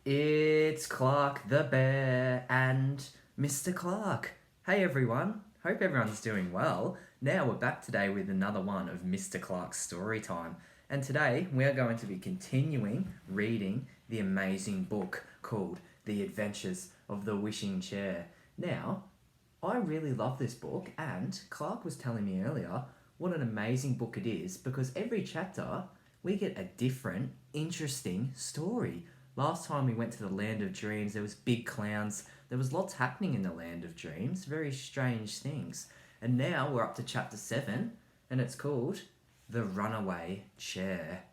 It's Clark the Bear and Mr. Clark. Hey everyone, hope everyone's doing well. Now we're back today with another one of Mr. Clark's Storytime. And today we are going to be continuing reading the amazing book called The Adventures of the Wishing Chair. Now, I really love this book, and Clark was telling me earlier what an amazing book it is because every chapter we get a different, interesting story. Last time we went to the Land of Dreams, there was big clowns. There was lots happening in the Land of Dreams, very strange things. And now we're up to chapter 7, and it's called The Runaway Chair.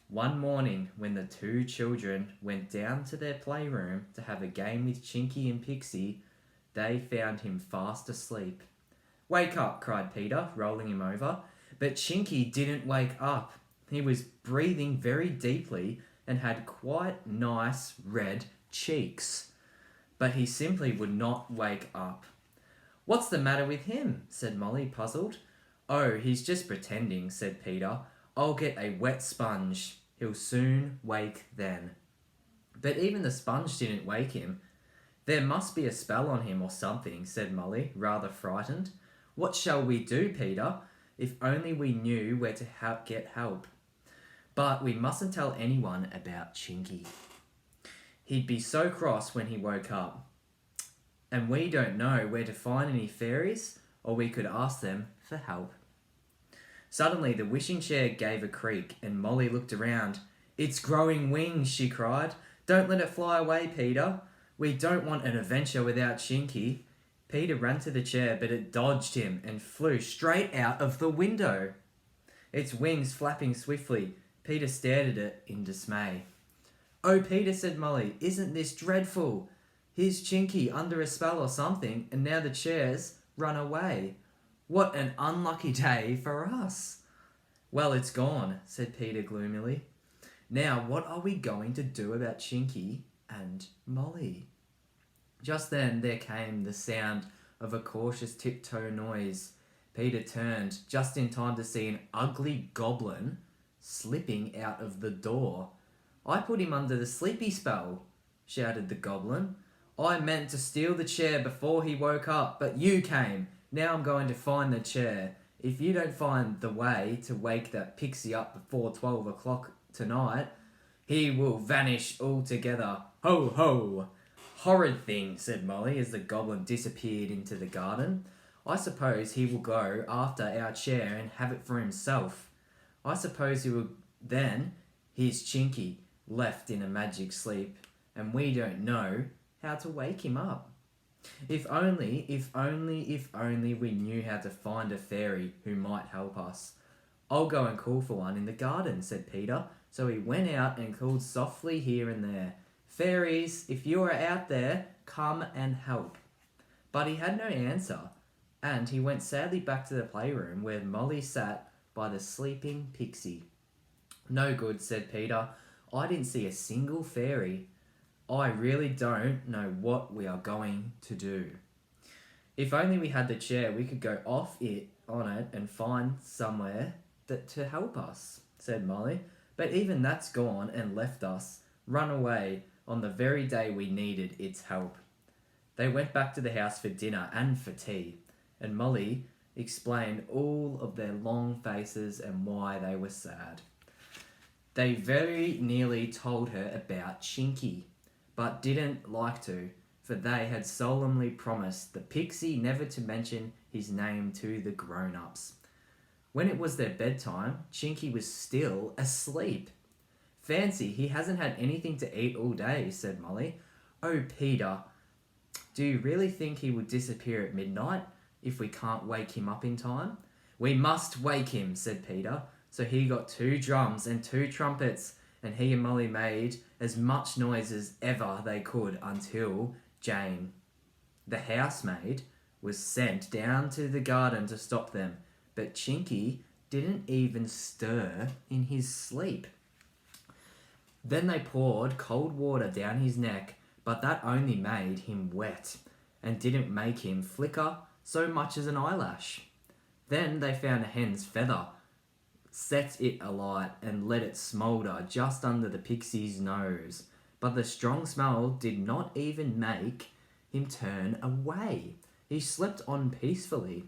One morning, when the two children went down to their playroom to have a game with Chinky and Pixie, they found him fast asleep. "Wake up," cried Peter, rolling him over. But Chinky didn't wake up. He was breathing very deeply and had quite nice red cheeks. But he simply would not wake up. "What's the matter with him?" said Molly, puzzled. "Oh, he's just pretending," said Peter. "I'll get a wet sponge. He'll soon wake then." But even the sponge didn't wake him. "There must be a spell on him or something," said Molly, rather frightened. "What shall we do, Peter? If only we knew where to get help. But we mustn't tell anyone about Chinky. He'd be so cross when he woke up. And we don't know where to find any fairies, or we could ask them for help." Suddenly the wishing chair gave a creak, and Molly looked around. "It's growing wings," she cried. "Don't let it fly away, Peter. We don't want an adventure without Chinky." Peter ran to the chair, but it dodged him and flew straight out of the window. Its wings flapping swiftly, Peter stared at it in dismay. "Oh, Peter," said Molly, "isn't this dreadful? Here's Chinky under a spell or something, and now the chair's run away. What an unlucky day for us." "Well, it's gone," said Peter gloomily. "Now, what are we going to do about Chinky and Molly?" Just then there came the sound of a cautious tiptoe noise. Peter turned just in time to see an ugly goblin slipping out of the door. "I put him under the sleepy spell," shouted the goblin. "I meant to steal the chair before he woke up, but you came. Now I'm going to find the chair. If you don't find the way to wake that pixie up before 12 o'clock tonight, he will vanish altogether. Ho, ho!" "Horrid thing," said Molly as the goblin disappeared into the garden. "I suppose he will go after our chair and have it for himself. I suppose he will then. Here's Chinky, left in a magic sleep, and we don't know how to wake him up. If only we knew how to find a fairy who might help us." "I'll go and call for one in the garden," said Peter. So he went out and called softly here and there, "Fairies, if you are out there, come and help." But he had no answer, and he went sadly back to the playroom where Molly sat by the sleeping pixie. "No good," said Peter. "I didn't see a single fairy. I really don't know what we are going to do." "If only we had the chair, we could go on it and find somewhere to help us," said Molly. "But even that's gone and left us, run away on the very day we needed its help." They went back to the house for dinner and for tea, and Molly explained all of their long faces and why they were sad. They very nearly told her about Chinky, but didn't like to, for they had solemnly promised the pixie never to mention his name to the grown-ups. When it was their bedtime, Chinky was still asleep. "Fancy, he hasn't had anything to eat all day," said Molly. "Oh, Peter, do you really think he will disappear at midnight if we can't wake him up in time?" "We must wake him," said Peter. So he got 2 drums and 2 trumpets, and he and Molly made as much noise as ever they could until Jane, the housemaid, was sent down to the garden to stop them. But Chinky didn't even stir in his sleep. Then they poured cold water down his neck, but that only made him wet and didn't make him flicker so much as an eyelash. Then they found a hen's feather, set it alight and let it smoulder just under the pixie's nose. but the strong smell did not even make him turn away. He slept on peacefully.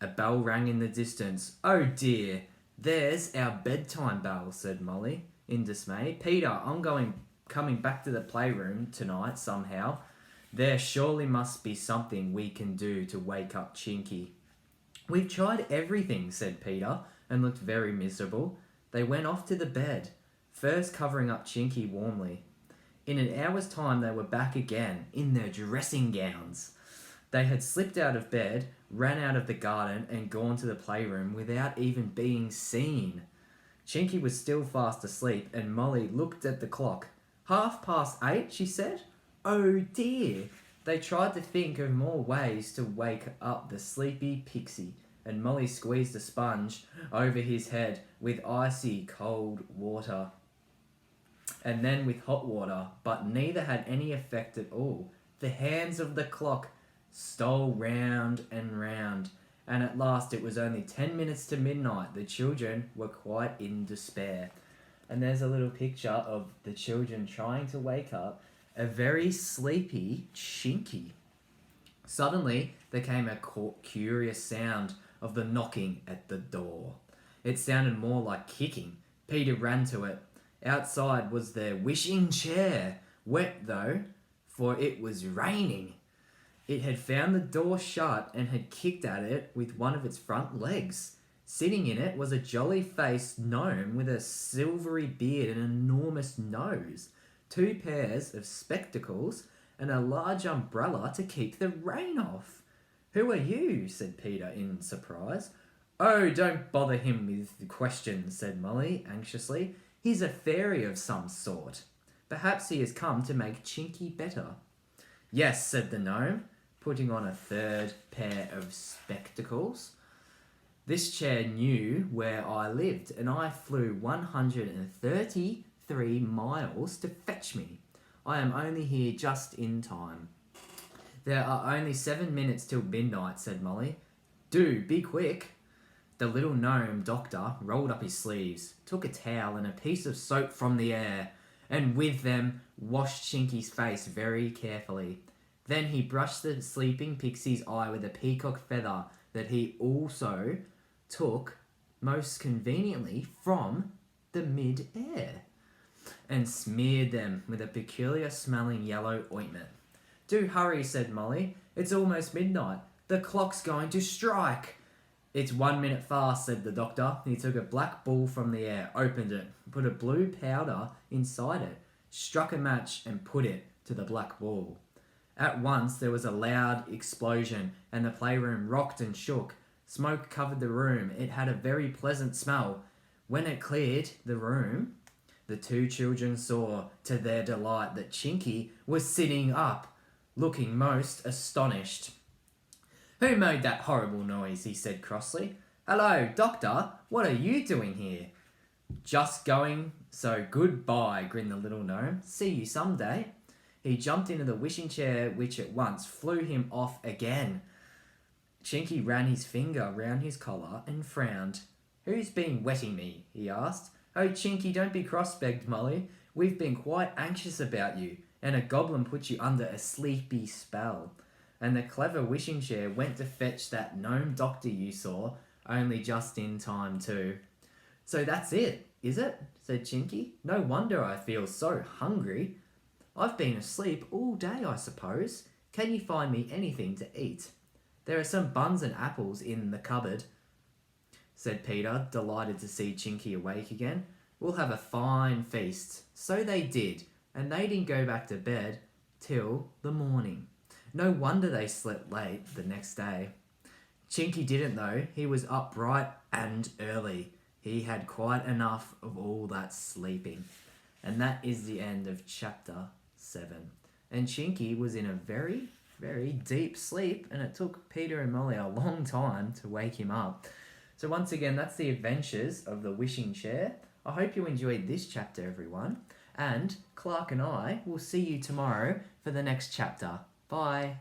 A bell rang in the distance. "Oh dear, there's our bedtime bell," said Molly, in dismay. "Peter, coming back to the playroom tonight somehow. There surely must be something we can do to wake up Chinky." "We've tried everything," said Peter, and looked very miserable. They went off to the bed, first covering up Chinky warmly. In an hour's time they were back again, in their dressing gowns. They had slipped out of bed, ran out of the garden, and gone to the playroom without even being seen. Chinky was still fast asleep, and Molly looked at the clock. "8:30, she said. "Oh dear." They tried to think of more ways to wake up the sleepy pixie, and Molly squeezed a sponge over his head with icy cold water, and then with hot water, but neither had any effect at all. The hands of the clock stole round and round, and at last it was only 10 minutes to midnight. The children were quite in despair. And there's a little picture of the children trying to wake up a very sleepy Chinky. Suddenly there came a curious sound of the knocking at the door. It sounded more like kicking. Peter ran to it. Outside was their wishing chair, wet though, for it was raining. It had found the door shut and had kicked at it with one of its front legs. Sitting in it was a jolly-faced gnome with a silvery beard and an enormous nose, 2 pairs of spectacles, and a large umbrella to keep the rain off. "Who are you?" said Peter in surprise. "Oh, don't bother him with the questions," said Molly anxiously. "He's a fairy of some sort. Perhaps he has come to make Chinky better." "Yes," said the gnome, putting on a 3rd pair of spectacles. "This chair knew where I lived, and I flew 133 miles to fetch me. I am only here just in time." "There are only 7 minutes till midnight," said Molly. "Do, be quick." The little gnome doctor rolled up his sleeves, took a towel and a piece of soap from the air, and with them washed Chinky's face very carefully. Then he brushed the sleeping pixie's eye with a peacock feather that he also took most conveniently from the mid-air, and smeared them with a peculiar smelling yellow ointment. "Do hurry," said Molly. "It's almost midnight. The clock's going to strike." "It's 1 minute fast," said the doctor. He took a black ball from the air, opened it, put a blue powder inside it, struck a match and put it to the black ball. At once there was a loud explosion, and the playroom rocked and shook. Smoke covered the room. It had a very pleasant smell. When it cleared the room, the 2 children saw, to their delight, that Chinky was sitting up, looking most astonished. "Who made that horrible noise?" he said crossly. "Hello, doctor, what are you doing here?" "Just going, so goodbye," grinned the little gnome. "See you someday." He jumped into the wishing chair, which at once flew him off again. Chinky ran his finger round his collar and frowned. "Who's been wetting me?" he asked. "Oh, Chinky, don't be cross," begged Molly. "We've been quite anxious about you, and a goblin put you under a sleepy spell." And the clever wishing chair went to fetch that gnome doctor you saw, only just in time too. "So that's it, is it?" said Chinky. "No wonder I feel so hungry. I've been asleep all day, I suppose. Can you find me anything to eat?" "There are some buns and apples in the cupboard," said Peter, delighted to see Chinky awake again. "We'll have a fine feast." So they did, and they didn't go back to bed till the morning. No wonder they slept late the next day. Chinky didn't though. He was up bright and early. He had quite enough of all that sleeping. And that is the end of chapter 7. And Chinky was in a very, very deep sleep, and it took Peter and Molly a long time to wake him up. So once again, that's the adventures of the wishing chair. I hope you enjoyed this chapter, everyone. And Clark and I will see you tomorrow for the next chapter. Bye.